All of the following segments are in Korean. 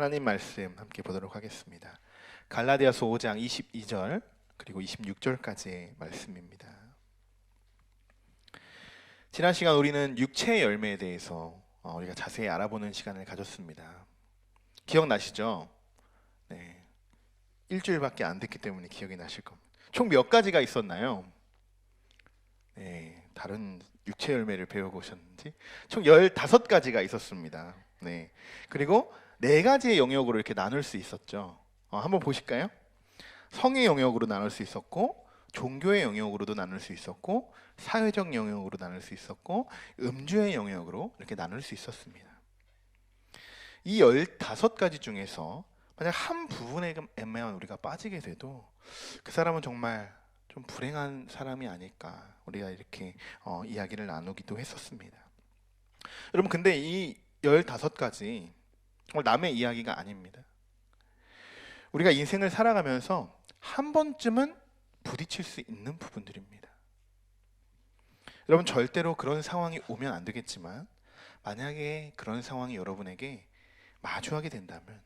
하나님 말씀 함께 보도록 하겠습니다. 갈라디아서 5장 22절 그리고 26절까지의 말씀입니다. 지난 시간 우리는 육체의 열매에 대해서 우리가 자세히 알아보는 시간을 가졌습니다. 기억나시죠? 네, 일주일밖에 안 됐기 때문에 기억이 나실 겁니다. 총 몇 가지가 있었나요? 네, 다른 육체 열매를 배우고 오셨는지 총 15가지가 있었습니다. 네, 그리고 4가지의 영역으로 이렇게 나눌 수 있었죠. 한번 보실까요? 성의 영역으로 나눌 수 있었고, 종교의 영역으로도 나눌 수 있었고, 사회적 영역으로 나눌 수 있었고, 음주의 영역으로 이렇게 나눌 수 있었습니다. 이 15가지 중에서 만약 한 부분에만 우리가 빠지게 돼도 그 사람은 정말 좀 불행한 사람이 아닐까, 우리가 이렇게 이야기를 나누기도 했었습니다. 여러분, 근데 이 15가지 남의 이야기가 아닙니다. 우리가 인생을 살아가면서 한 번쯤은 부딪힐 수 있는 부분들입니다. 여러분, 절대로 그런 상황이 오면 안 되겠지만 만약에 그런 상황이 여러분에게 마주하게 된다면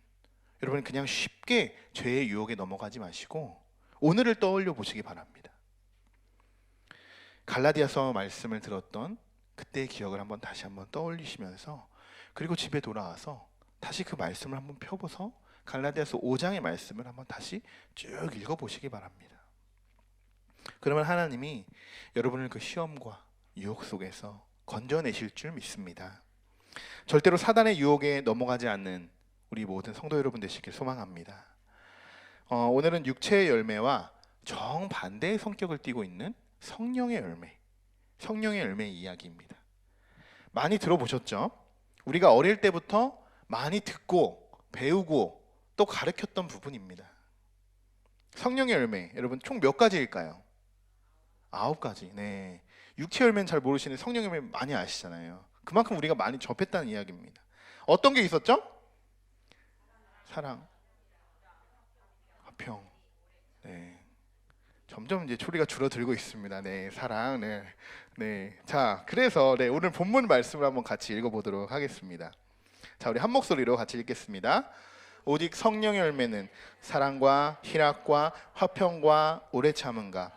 여러분 그냥 쉽게 죄의 유혹에 넘어가지 마시고 오늘을 떠올려 보시기 바랍니다. 갈라디아서 말씀을 들었던 그때의 기억을 다시 한번 떠올리시면서, 그리고 집에 돌아와서 다시 그 말씀을 한번 펴보서 갈라디아서 5장의 말씀을 한번 다시 쭉 읽어보시기 바랍니다. 그러면 하나님이 여러분을 그 시험과 유혹 속에서 건져내실 줄 믿습니다. 절대로 사단의 유혹에 넘어가지 않는 우리 모든 성도 여러분 되시길 소망합니다. 오늘은 육체의 열매와 정반대의 성격을 띠고 있는 성령의 열매 이야기입니다. 많이 들어보셨죠? 우리가 어릴 때부터 많이 듣고 배우고 또 가르쳤던 부분입니다. 성령의 열매, 여러분 총 몇 가지일까요? 9가지. 네, 육체 열매는 잘 모르시는 성령의 열매 많이 아시잖아요. 그만큼 우리가 많이 접했다는 이야기입니다. 어떤 게 있었죠? 사랑, 화평. 네, 점점 이제 소리가 줄어들고 있습니다. 네, 사랑. 네. 자, 그래서 오늘 본문 말씀을 한번 같이 읽어보도록 하겠습니다. 자, 우리 한 목소리로 같이 읽겠습니다. 오직 성령의 열매는 사랑과 희락과 화평과 오래 참음과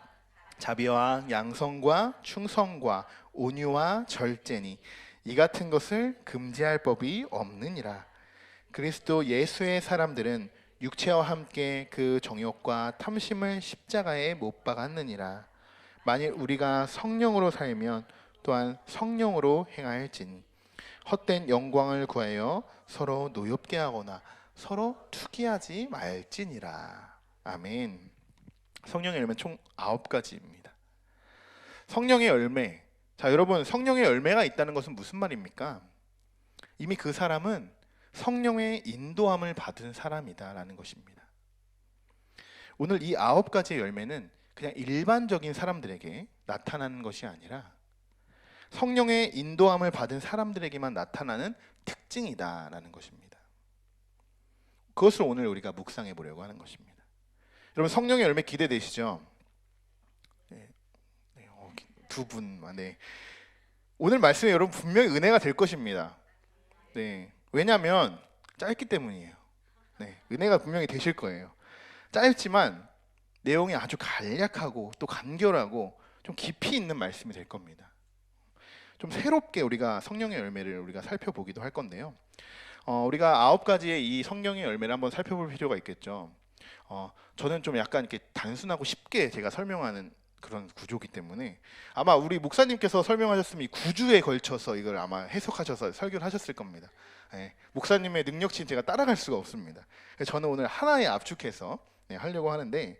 자비와 양성과 충성과 온유와 절제니 이 같은 것을 금지할 법이 없느니라. 그리스도 예수의 사람들은 육체와 함께 그 정욕과 탐심을 십자가에 못 박았느니라. 만일 우리가 성령으로 살면 또한 성령으로 행하일지니 헛된 영광을 구하여 서로 노엽게 하거나 서로 투기하지 말지니라. 아멘. 성령의 열매는 총 9가지입니다. 성령의 열매. 자, 여러분, 성령의 열매가 있다는 것은 무슨 말입니까? 이미 그 사람은 성령의 인도함을 받은 사람이다라는 것입니다. 오늘 이 9가지의 열매는 그냥 일반적인 사람들에게 나타나는 것이 아니라 성령의 인도함을 받은 사람들에게만 나타나는 특징이다라는 것입니다. 그것을 오늘 우리가 묵상해 보려고 하는 것입니다. 여러분, 성령의 열매 기대되시죠? 네, 두 분만. 네. 오늘 말씀이 여러분 분명히 은혜가 될 것입니다. 네, 왜냐하면 짧기 때문이에요. 네, 은혜가 분명히 되실 거예요. 짧지만 내용이 아주 간략하고 또 간결하고 좀 깊이 있는 말씀이 될 겁니다. 좀 새롭게 우리가 성령의 열매를 우리가 살펴보기도 할 건데요. 우리가 9가지의 이 성령의 열매를 한번 살펴볼 필요가 있겠죠. 저는 좀 약간 이렇게 단순하고 쉽게 제가 설명하는 그런 구조이기 때문에 아마 우리 목사님께서 설명하셨으면 이 9주에 걸쳐서 이걸 아마 해석하셔서 설교를 하셨을 겁니다. 네, 목사님의 능력치는 제가 따라갈 수가 없습니다. 그래서 저는 오늘 하나에 압축해서 하려고 하는데,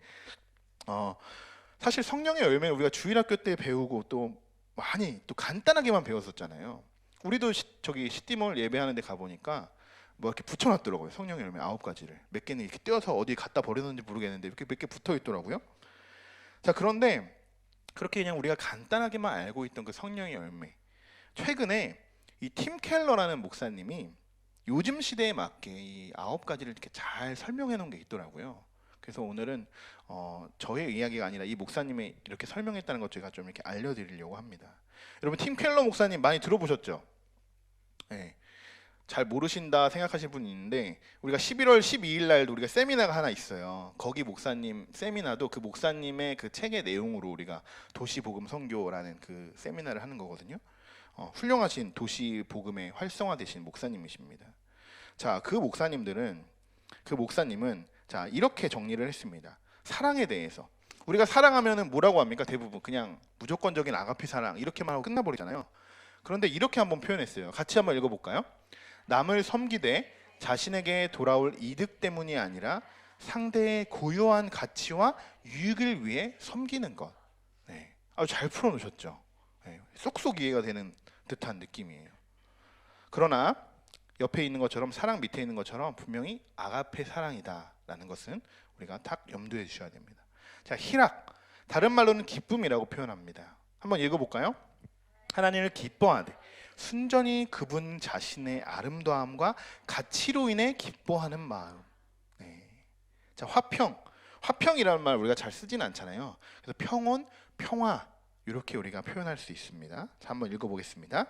사실 성령의 열매는 우리가 주일학교 때 배우고 또 많이 또 간단하게만 배웠었잖아요. 우리도 저기 시띠몰 예배하는 데 가보니까 뭐 이렇게 붙여놨더라고요. 성령의 열매 9가지를 몇 개는 이렇게 떼어서 어디 갖다 버렸는지 모르겠는데 이렇게 몇 개 붙어있더라고요. 자, 그런데 그렇게 그냥 우리가 간단하게만 알고 있던 그 성령의 열매, 최근에 이 팀 켈러라는 목사님이 요즘 시대에 맞게 이 9가지를 이렇게 잘 설명해 놓은 게 있더라고요. 그래서 오늘은 저의 이야기가 아니라 이 목사님이 이렇게 설명했다는 것 제가 좀 이렇게 알려드리려고 합니다. 여러분, 팀 켈러 목사님 많이 들어보셨죠? 네. 잘 모르신다 생각하실 분이 있는데 우리가 11월 12일 날도 우리가 세미나가 하나 있어요. 거기 목사님 세미나도 그 목사님의 그 책의 내용으로 우리가 도시복음 선교라는 그 세미나를 하는 거거든요. 훌륭하신 도시복음의 활성화되신 목사님이십니다. 자, 그 목사님은 자, 이렇게 정리를 했습니다. 사랑에 대해서 우리가 사랑하면은 뭐라고 합니까? 대부분 그냥 무조건적인 아가페 사랑 이렇게만 하고 끝나버리잖아요. 그런데 이렇게 한번 표현했어요. 같이 한번 읽어볼까요? 남을 섬기되 자신에게 돌아올 이득 때문이 아니라 상대의 고유한 가치와 유익을 위해 섬기는 것. 네, 아주 잘 풀어놓으셨죠. 네, 쏙쏙 이해가 되는 듯한 느낌이에요. 그러나 옆에 있는 것처럼 사랑 밑에 있는 것처럼 분명히 아가페 사랑이다라는 것은 우리가 딱 염두에 주셔야 됩니다. 자, 희락, 다른 말로는 기쁨이라고 표현합니다. 한번 읽어볼까요? 하나님을 기뻐하되 순전히 그분 자신의 아름다움과 가치로 인해 기뻐하는 마음. 네. 자, 화평이라는 말 우리가 잘 쓰진 않잖아요. 그래서 평온, 평화 이렇게 우리가 표현할 수 있습니다. 자, 한번 읽어보겠습니다.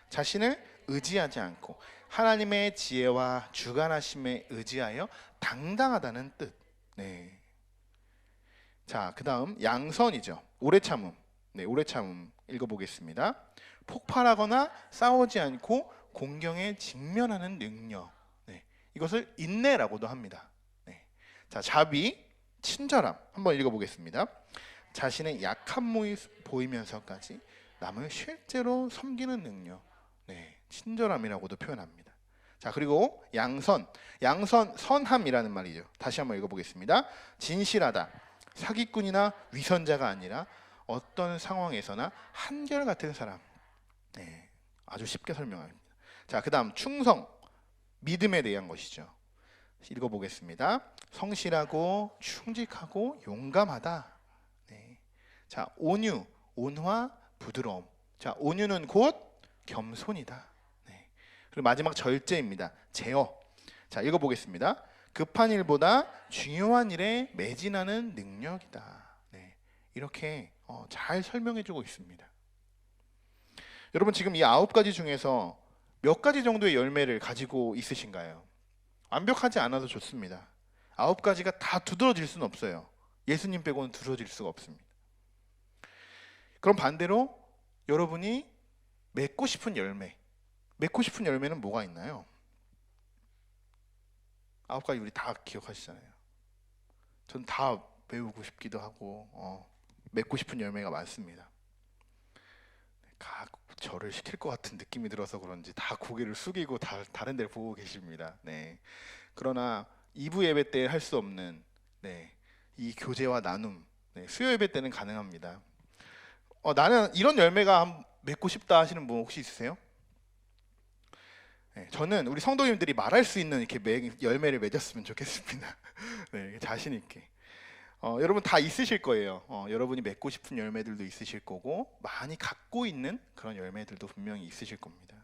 자신을 의지하지 않고 하나님의 지혜와 주관하심에 의지하여 당당하다는 뜻. 네. 자, 그 다음 양선이죠. 오래 참음. 네, 오래 참음 읽어보겠습니다. 폭발하거나 싸우지 않고 공경에 직면하는 능력. 네, 이것을 인내라고도 합니다. 네. 자, 자비, 친절함 한번 읽어보겠습니다. 자신의 약한 모습 보이면서까지 남을 실제로 섬기는 능력. 네, 친절함이라고도 표현합니다. 자, 그리고 양선, 선함이라는 말이죠. 다시 한번 읽어보겠습니다. 진실하다, 사기꾼이나 위선자가 아니라 어떤 상황에서나 한결같은 사람. 네, 아주 쉽게 설명합니다. 자, 그 다음 충성, 믿음에 대한 것이죠. 읽어보겠습니다. 성실하고 충직하고 용감하다. 네. 자, 온유, 온화, 부드러움. 자, 온유는 곧 겸손이다. 네. 그리고 마지막 절제입니다. 제어. 자, 읽어보겠습니다. 급한 일보다 중요한 일에 매진하는 능력이다. 네. 이렇게 잘 설명해주고 있습니다. 여러분, 지금 이 9가지 중에서 몇 가지 정도의 열매를 가지고 있으신가요? 완벽하지 않아도 좋습니다. 9가지가 다 두드러질 수는 없어요. 예수님 빼고는 두드러질 수가 없습니다. 그럼 반대로 여러분이 맺고 싶은 열매는 뭐가 있나요? 9가지 우리 다 기억하시잖아요. 전 다 배우고 싶기도 하고 맺고 싶은 열매가 많습니다. 저를 시킬 것 같은 느낌이 들어서 그런지 다 고개를 숙이고 다른 데를 보고 계십니다. 네. 그러나 2부 예배 때 할 수 없는 이 교제와 나눔, 수요 예배 때는 가능합니다. 나는 이런 열매가 맺고 싶다 하시는 분 혹시 있으세요? 네, 저는 우리 성도님들이 말할 수 있는 이렇게 열매를 맺었으면 좋겠습니다. 네, 자신 있게. 여러분 다 있으실 거예요. 여러분이 맺고 싶은 열매들도 있으실 거고 많이 갖고 있는 그런 열매들도 분명히 있으실 겁니다.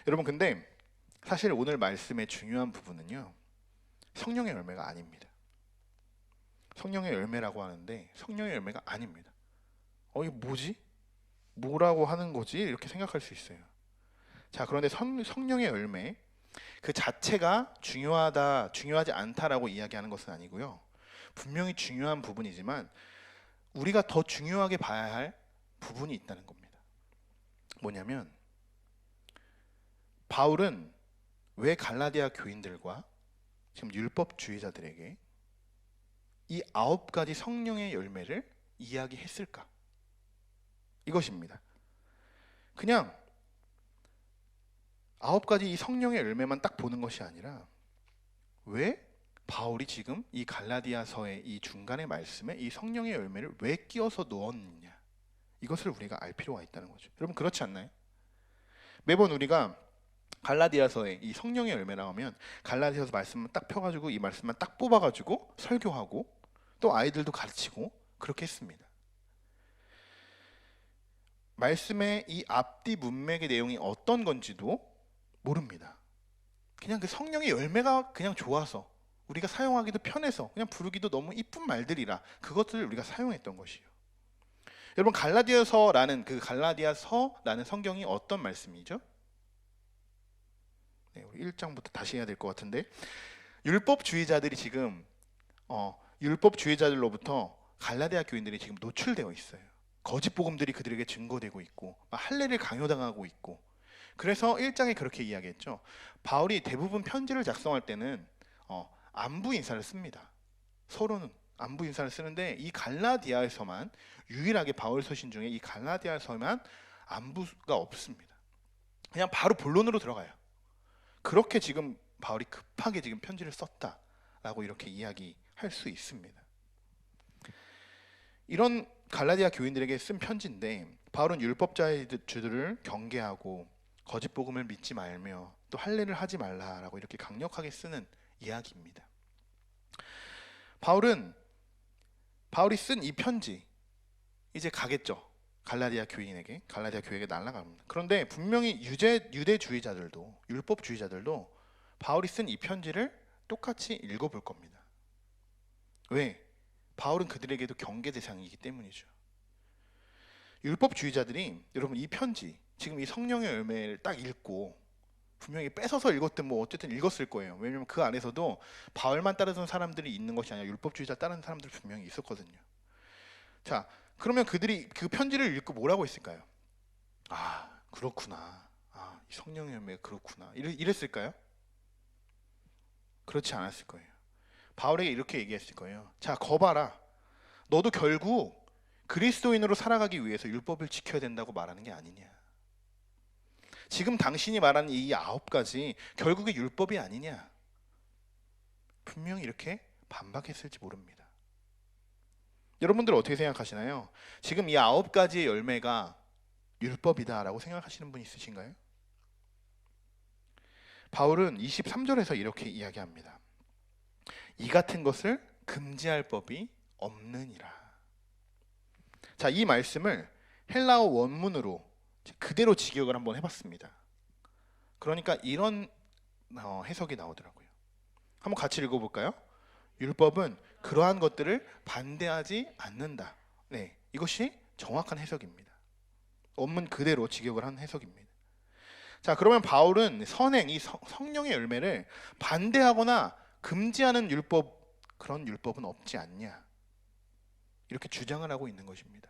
여러분, 근데 사실 오늘 말씀의 중요한 부분은요, 성령의 열매가 아닙니다. 성령의 열매라고 하는데 성령의 열매가 아닙니다. 이게 뭐지? 뭐라고 하는 거지? 이렇게 생각할 수 있어요. 자, 그런데 성령의 열매 그 자체가 중요하지 않다라고 이야기하는 것은 아니고요. 분명히 중요한 부분이지만 우리가 더 중요하게 봐야 할 부분이 있다는 겁니다. 뭐냐면 바울은 왜 갈라디아 교인들과 지금 율법주의자들에게 이 9가지 성령의 열매를 이야기했을까? 이것입니다. 그냥 9가지 이 성령의 열매만 딱 보는 것이 아니라 왜 바울이 지금 이 갈라디아서의 이 중간의 말씀에 이 성령의 열매를 왜 끼워서 넣었느냐, 이것을 우리가 알 필요가 있다는 거죠. 여러분, 그렇지 않나요? 매번 우리가 갈라디아서의 이 성령의 열매라고 하면 갈라디아서 말씀만 딱 펴가지고 이 말씀만 딱 뽑아가지고 설교하고 또 아이들도 가르치고 그렇게 했습니다. 말씀의 이 앞뒤 문맥의 내용이 어떤 건지도 모릅니다. 그냥 그 성령의 열매가 그냥 좋아서 우리가 사용하기도 편해서 그냥 부르기도 너무 이쁜 말들이라 그것들을 우리가 사용했던 것이에요. 여러분, 갈라디아서라는 성경이 어떤 말씀이죠? 네, 우리 1장부터 다시 해야 될 것 같은데 율법주의자들이 지금 율법주의자들로부터 갈라디아 교인들이 지금 노출되어 있어요. 거짓 복음들이 그들에게 증거되고 있고 할례를 강요당하고 있고 그래서 1장에 그렇게 이야기했죠. 바울이 대부분 편지를 작성할 때는 안부 인사를 씁니다. 서로는 안부 인사를 쓰는데 이 갈라디아에서만 유일하게 바울 서신 중에 이 갈라디아에서만 안부가 없습니다. 그냥 바로 본론으로 들어가요. 그렇게 지금 바울이 급하게 지금 편지를 썼다라고 이렇게 이야기할 수 있습니다. 이런 갈라디아 교인들에게 쓴 편지인데 바울은 율법자들을 경계하고 거짓 복음을 믿지 말며 또 할례를 하지 말라라고 이렇게 강력하게 쓰는 이야기입니다. 바울이 쓴 이 편지 이제 가겠죠. 갈라디아 교인에게 날아갑니다. 그런데 분명히 유대주의자들도 율법주의자들도 바울이 쓴 이 편지를 똑같이 읽어볼 겁니다. 왜? 바울은 그들에게도 경계 대상이기 때문이죠. 율법주의자들이 여러분 이 편지 지금 이 성령의 열매를 딱 읽고 분명히 뺏어서 읽었든 뭐 어쨌든 읽었을 거예요. 왜냐하면 그 안에서도 바울만 따르던 사람들이 있는 것이 아니라 율법주의자 따르는 사람들 분명히 있었거든요. 자, 그러면 그들이 그 편지를 읽고 뭐라고 했을까요? 아, 그렇구나. 아, 이 성령의 열매가 그렇구나. 이랬을까요? 그렇지 않았을 거예요. 바울에게 이렇게 얘기했을 거예요. 자, 거봐라. 너도 결국 그리스도인으로 살아가기 위해서 율법을 지켜야 된다고 말하는 게 아니냐. 지금 당신이 말하는 이 9가지 결국에 율법이 아니냐. 분명히 이렇게 반박했을지 모릅니다. 여러분들 어떻게 생각하시나요? 지금 이 9가지의 열매가 율법이다라고 생각하시는 분 있으신가요? 바울은 23절에서 이렇게 이야기합니다. 이 같은 것을 금지할 법이 없느니라. 자, 이 말씀을 헬라어 원문으로 그대로 직역을 한번 해봤습니다. 그러니까 이런 해석이 나오더라고요. 한번 같이 읽어볼까요? 율법은 그러한 것들을 반대하지 않는다. 네, 이것이 정확한 해석입니다. 원문 그대로 직역을 한 해석입니다. 자, 그러면 바울은 선행, 이 성령의 열매를 반대하거나 금지하는 그런 율법은 없지 않냐, 이렇게 주장을 하고 있는 것입니다.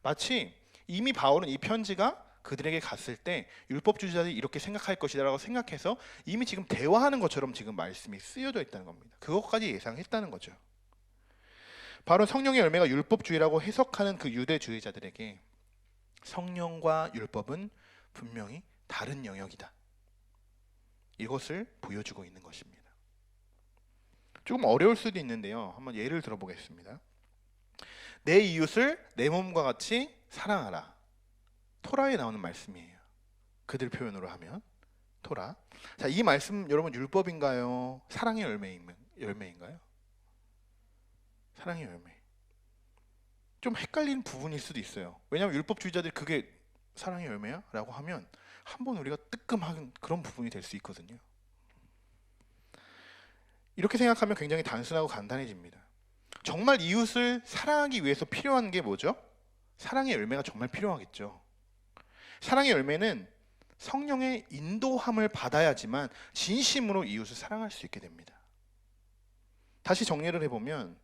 마치 이미 바울은 이 편지가 그들에게 갔을 때 율법주의자들이 이렇게 생각할 것이라고 생각해서 이미 지금 대화하는 것처럼 지금 말씀이 쓰여져 있다는 겁니다. 그것까지 예상했다는 거죠. 바로 성령의 열매가 율법주의라고 해석하는 그 유대주의자들에게 성령과 율법은 분명히 다른 영역이다, 이것을 보여주고 있는 것입니다. 조금 어려울 수도 있는데요. 한번 예를 들어보겠습니다. 내 이웃을 내 몸과 같이 사랑하라. 토라에 나오는 말씀이에요. 그들 표현으로 하면 토라. 자, 이 말씀 여러분 율법인가요? 사랑의 열매인가요? 사랑의 열매. 좀 헷갈리는 부분일 수도 있어요. 왜냐하면 율법주의자들이 그게 사랑의 열매야? 라고 하면 한번 우리가 뜨끔한 그런 부분이 될 수 있거든요. 이렇게 생각하면 굉장히 단순하고 간단해집니다. 정말 이웃을 사랑하기 위해서 필요한 게 뭐죠? 사랑의 열매가 정말 필요하겠죠. 사랑의 열매는 성령의 인도함을 받아야지만 진심으로 이웃을 사랑할 수 있게 됩니다. 다시 정리를 해보면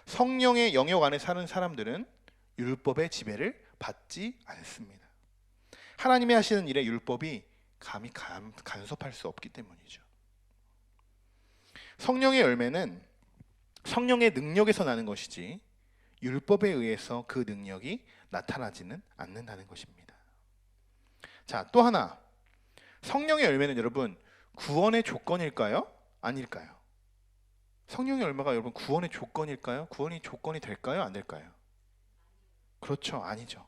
성령의 영역 안에 사는 사람들은 율법의 지배를 받지 않습니다. 하나님이 하시는 일에 율법이 감히 간섭할 수 없기 때문이죠. 성령의 열매는 성령의 능력에서 나는 것이지 율법에 의해서 그 능력이 나타나지는 않는다는 것입니다. 자, 또 하나, 성령의 열매는 여러분 구원의 조건일까요? 아닐까요? 성령의 열매가 여러분 구원의 조건일까요? 구원이 조건이 될까요? 안 될까요? 그렇죠, 아니죠.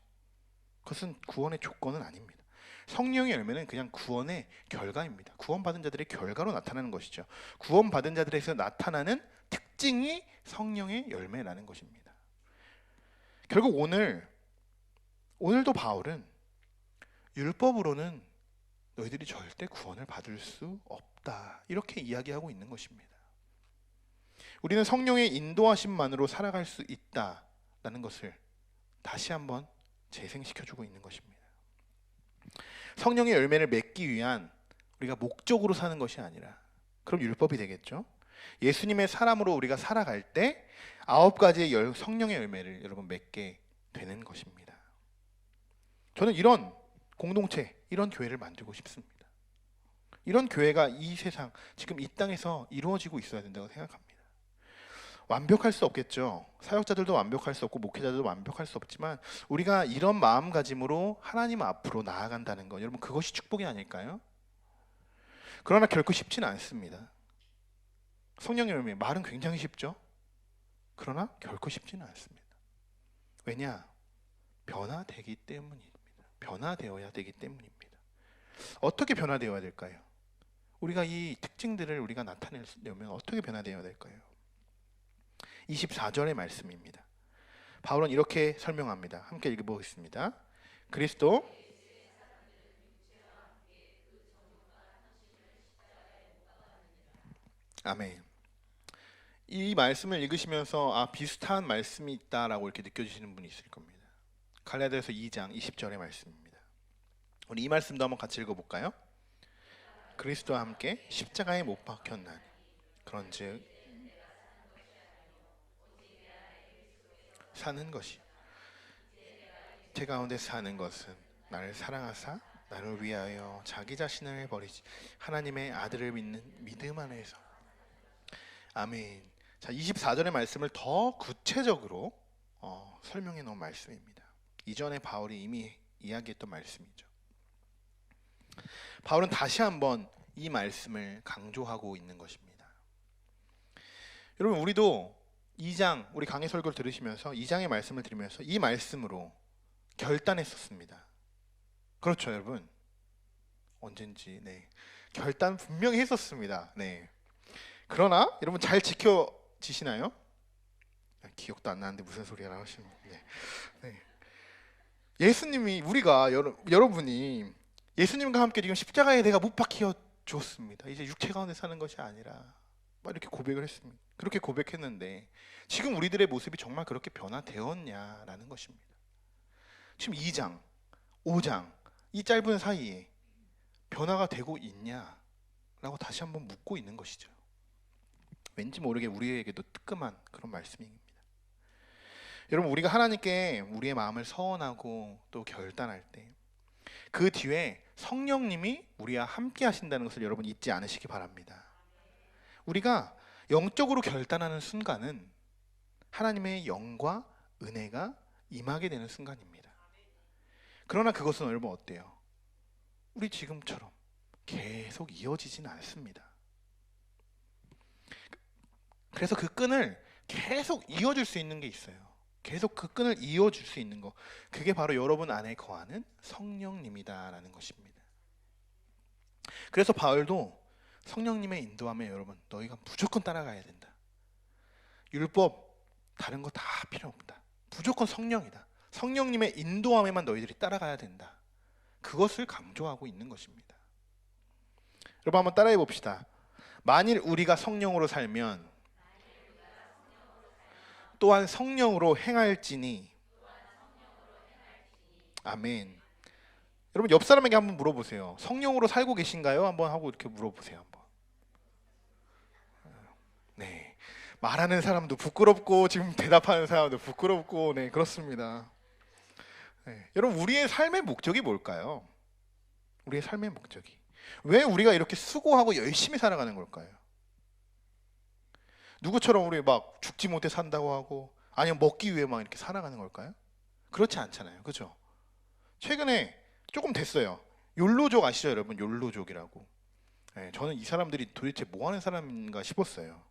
그것은 구원의 조건은 아닙니다. 성령의 열매는 그냥 구원의 결과입니다. 구원받은 자들의 결과로 나타나는 것이죠. 구원받은 자들에서 나타나는 특징이 성령의 열매라는 것입니다. 결국 오늘도 바울은 율법으로는 너희들이 절대 구원을 받을 수 없다, 이렇게 이야기하고 있는 것입니다. 우리는 성령의 인도하심만으로 살아갈 수 있다라는 것을 다시 한번 재생시켜주고 있는 것입니다. 성령의 열매를 맺기 위한 우리가 목적으로 사는 것이 아니라, 그럼 율법이 되겠죠. 예수님의 사람으로 우리가 살아갈 때 9가지의 성령의 열매를 여러분 맺게 되는 것입니다. 저는 이런 공동체, 이런 교회를 만들고 싶습니다. 이런 교회가 이 세상, 지금 이 땅에서 이루어지고 있어야 된다고 생각합니다. 완벽할 수 없겠죠. 사역자들도 완벽할 수 없고 목회자들도 완벽할 수 없지만 우리가 이런 마음가짐으로 하나님 앞으로 나아간다는 것, 여러분 그것이 축복이 아닐까요? 그러나 결코 쉽지는 않습니다. 성령의 열매, 말은 굉장히 쉽죠. 그러나 결코 쉽지는 않습니다. 왜냐? 변화되기 때문입니다. 변화되어야 되기 때문입니다. 어떻게 변화되어야 될까요? 우리가 이 특징들을 우리가 나타내려면 어떻게 변화되어야 될까요? 24절의 말씀입니다. 바울은 이렇게 설명합니다. 함께 읽어보겠습니다. 그리스도 아멘. 이 말씀을 읽으시면서 비슷한 말씀이 있다라고 이렇게 느껴지시는 분이 있을 겁니다. 갈라디아서 2장 20절의 말씀입니다. 우리 이 말씀도 한번 같이 읽어볼까요? 그리스도와 함께 십자가에 못 박혔나니 그런즉 사는 것이 제 가운데 사는 것은 나를 사랑하사 나를 위하여 자기 자신을 버리지 하나님의 아들을 믿는 믿음 안에서. 아멘. 자, 24절의 말씀을 더 구체적으로 설명해 놓은 말씀입니다. 이전에 바울이 이미 이야기했던 말씀이죠. 바울은 다시 한번 이 말씀을 강조하고 있는 것입니다. 여러분, 우리도 2장, 우리 강해 설교를 들으시면서 2장의 말씀을 들으면서 이 말씀으로 결단했었습니다. 그렇죠, 여러분? 언젠지, 네, 결단 분명히 했었습니다. 네. 그러나 여러분 잘 지켜지시나요? 기억도 안 나는데 무슨 소리가 나오시는? 네. 네. 예수님이 우리가 여러분이 예수님과 함께 지금 십자가에 내가 못 박혀 줬습니다. 이제 육체 가운데 사는 것이 아니라 막 이렇게 고백을 했습니다. 그렇게 고백했는데 지금 우리들의 모습이 정말 그렇게 변화되었냐라는 것입니다. 지금 2장, 5장 이 짧은 사이에 변화가 되고 있냐라고 다시 한번 묻고 있는 것이죠. 왠지 모르게 우리에게도 뜨끔한 그런 말씀입니다. 여러분, 우리가 하나님께 우리의 마음을 서원하고 또 결단할 때 그 뒤에 성령님이 우리와 함께 하신다는 것을 여러분 잊지 않으시기 바랍니다. 우리가 영적으로 결단하는 순간은 하나님의 영과 은혜가 임하게 되는 순간입니다. 그러나 그것은 여러분 어때요? 우리 지금처럼 계속 이어지지는 않습니다. 그래서 그 끈을 계속 이어줄 수 있는 게 있어요. 계속 그 끈을 이어줄 수 있는 거, 그게 바로 여러분 안에 거하는 성령님이다라는 것입니다. 그래서 바울도 성령님의 인도함에 여러분 너희가 무조건 따라가야 된다. 율법 다른 거 다 필요 없다. 무조건 성령이다. 성령님의 인도함에만 너희들이 따라가야 된다. 그것을 강조하고 있는 것입니다. 여러분 한번 따라해 봅시다. 만일 우리가 성령으로 살면 또한 성령으로 행할지니. 아멘. 여러분 옆 사람에게 한번 물어보세요. 성령으로 살고 계신가요? 한번 하고 이렇게 물어보세요. 한번. 네. 말하는 사람도 부끄럽고 지금 대답하는 사람도 부끄럽고, 네, 그렇습니다. 네. 여러분 우리의 삶의 목적이 뭘까요? 우리의 삶의 목적이 왜 우리가 이렇게 수고하고 열심히 살아가는 걸까요? 누구처럼 우리 막 죽지 못해 산다고 하고 아니면 먹기 위해 막 이렇게 살아가는 걸까요? 그렇지 않잖아요. 그죠? 최근에 조금 됐어요. 욜로족 아시죠, 여러분? 욜로족이라고. 네, 저는 이 사람들이 도대체 뭐 하는 사람인가 싶었어요.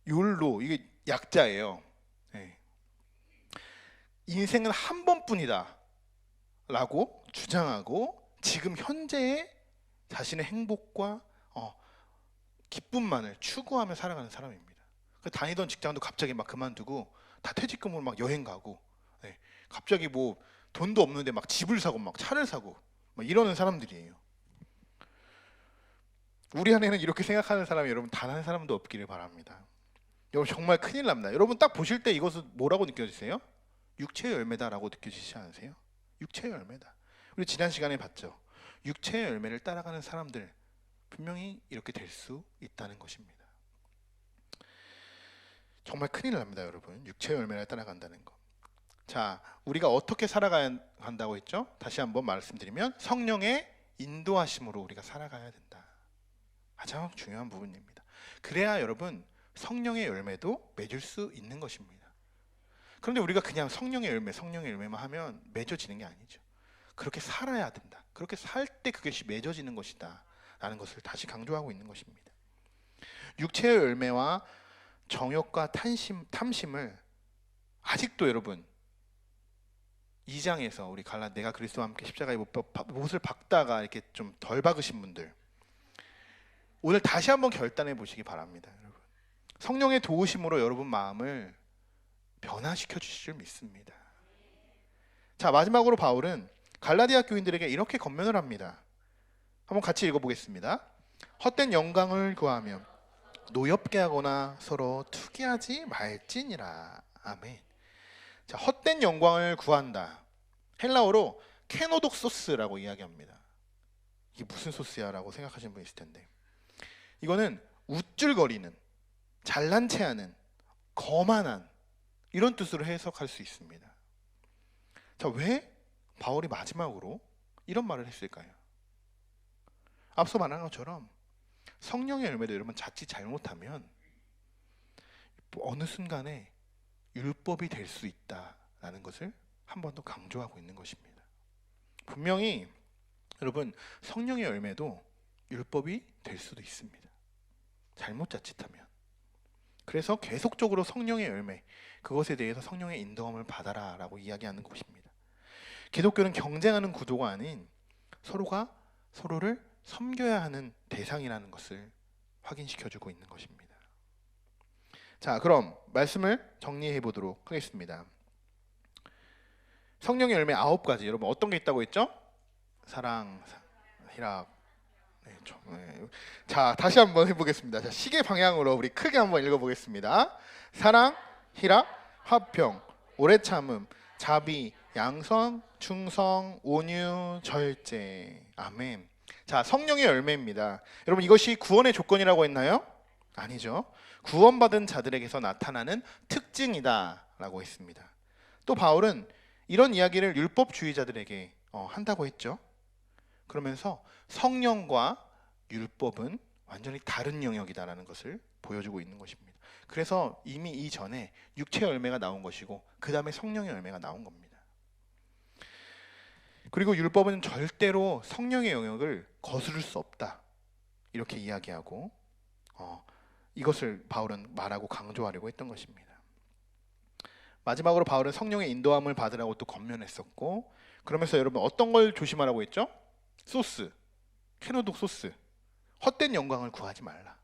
욜로, 이게 약자예요. 네. 인생은 한 번뿐이다 라고 주장하고 지금 현재의 자신의 행복과 기쁨만을 추구하며 살아가는 사람입니다. 다니던 직장도 갑자기 막 그만두고 다 퇴직금으로 막 여행 가고, 네. 갑자기 뭐 돈도 없는데 막 집을 사고 막 차를 사고 막 이러는 사람들이에요. 우리 안에는 이렇게 생각하는 사람이 여러분 단 한 사람도 없기를 바랍니다. 여러분 정말 큰일 납니다. 여러분 딱 보실 때 이것은 뭐라고 느껴지세요? 육체의 열매다라고 느껴지지 않으세요? 육체의 열매다. 우리 지난 시간에 봤죠. 육체의 열매를 따라가는 사람들 분명히 이렇게 될 수 있다는 것입니다. 정말 큰일 납니다, 여러분. 육체의 열매를 따라간다는 것. 자, 우리가 어떻게 살아가야 한다고 했죠? 다시 한번 말씀드리면 성령의 인도하심으로 우리가 살아가야 된다. 가장 중요한 부분입니다. 그래야 여러분 성령의 열매도 맺을 수 있는 것입니다. 그런데 우리가 그냥 성령의 열매만 하면 맺어지는 게 아니죠. 그렇게 살아야 된다. 그렇게 살 때 그것이 맺어지는 것이다 라는 것을 다시 강조하고 있는 것입니다. 육체의 열매와 정욕과 탐심을 아직도 여러분 2장에서 우리 내가 그리스도와 함께 십자가에 못을 박다가 이렇게 좀 덜 박으신 분들, 오늘 다시 한번 결단해 보시기 바랍니다. 여러분, 성령의 도우심으로 여러분 마음을 변화시켜 주실 줄 믿습니다. 자, 마지막으로 바울은 갈라디아 교인들에게 이렇게 권면을 합니다. 한번 같이 읽어보겠습니다. 헛된 영광을 구하며 노엽게 하거나 서로 투기하지 말지니라. 아멘. 자, 헛된 영광을 구한다. 헬라어로 케노독소스라고 이야기합니다. 이게 무슨 소스야? 라고 생각하시는 분 있을 텐데, 이거는 우쭐거리는, 잘난 체하는, 거만한, 이런 뜻으로 해석할 수 있습니다. 자, 왜 바울이 마지막으로 이런 말을 했을까요? 앞서 말한 것처럼 성령의 열매도 여러분 자칫 잘못하면 어느 순간에 율법이 될 수 있다라는 것을 한 번 더 강조하고 있는 것입니다. 분명히 여러분 성령의 열매도 율법이 될 수도 있습니다. 잘못 자칫하면. 그래서 계속적으로 성령의 열매, 그것에 대해서 성령의 인도함을 받아라 라고 이야기하는 것입니다. 기독교는 경쟁하는 구도가 아닌 서로가 서로를 섬겨야 하는 대상이라는 것을 확인시켜주고 있는 것입니다. 자, 그럼 말씀을 정리해 보도록 하겠습니다. 성령의 열매 9가지, 여러분 어떤 게 있다고 했죠? 사랑, 희락. 자, 다시 한번 해보겠습니다. 자, 시계 방향으로 우리 크게 한번 읽어보겠습니다. 사랑, 희락, 화평, 오래 참음, 자비, 양선, 충성, 온유, 절제. 아멘. 자, 성령의 열매입니다. 여러분 이것이 구원의 조건이라고 했나요? 아니죠. 구원받은 자들에게서 나타나는 특징이다 라고 했습니다. 또 바울은 이런 이야기를 율법주의자들에게 한다고 했죠. 그러면서 성령과 율법은 완전히 다른 영역이다라는 것을 보여주고 있는 것입니다. 그래서 이미 이전에 육체 열매가 나온 것이고 그 다음에 성령의 열매가 나온 겁니다. 그리고 율법은 절대로 성령의 영역을 거스를 수 없다 이렇게 이야기하고 이것을 바울은 말하고 강조하려고 했던 것입니다. 마지막으로 바울은 성령의 인도함을 받으라고 또 권면했었고, 그러면서 여러분 어떤 걸 조심하라고 했죠? 소스, 케노독 소스, 헛된 영광을 구하지 말라,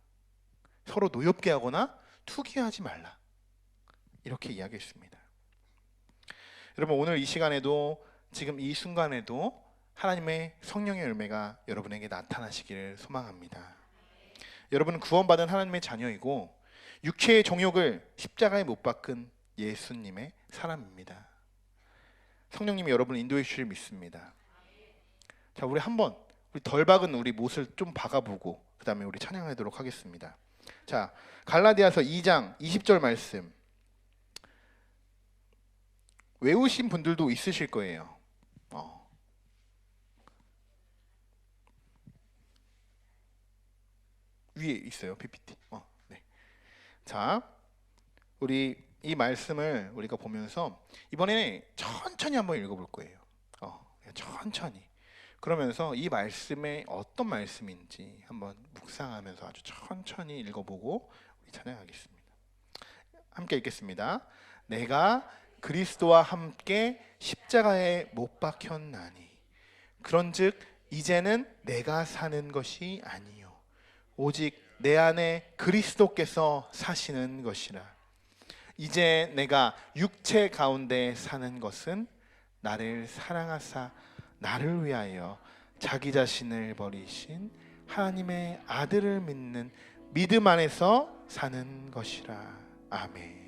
서로 노엽게 하거나 투기하지 말라, 이렇게 이야기했습니다. 여러분 오늘 이 시간에도 지금 이 순간에도 하나님의 성령의 열매가 여러분에게 나타나시기를 소망합니다. 여러분은 구원받은 하나님의 자녀이고 육체의 정욕을 십자가에 못 박은 예수님의 사람입니다. 성령님이 여러분을 인도해 주실 믿습니다. 자, 우리 한번 우리 덜 박은 우리 못을 좀 박아보고 그 다음에 우리 찬양하도록 하겠습니다. 자, 갈라디아서 2장 20절 말씀 외우신 분들도 있으실 거예요. 위에 있어요, PPT. 네. 자, 우리 이 말씀을 우리가 보면서 이번에는 천천히 한번 읽어볼 거예요. 천천히. 그러면서 이 말씀에 어떤 말씀인지 한번 묵상하면서 아주 천천히 읽어보고 우리 찬양하겠습니다. 함께 읽겠습니다. 내가 그리스도와 함께 십자가에 못 박혔나니 그런즉 이제는 내가 사는 것이 아니요 오직 내 안에 그리스도께서 사시는 것이라. 이제 내가 육체 가운데 사는 것은 나를 사랑하사 나를 위하여 자기 자신을 버리신 하나님의 아들을 믿는 믿음 안에서 사는 것이라. 아멘.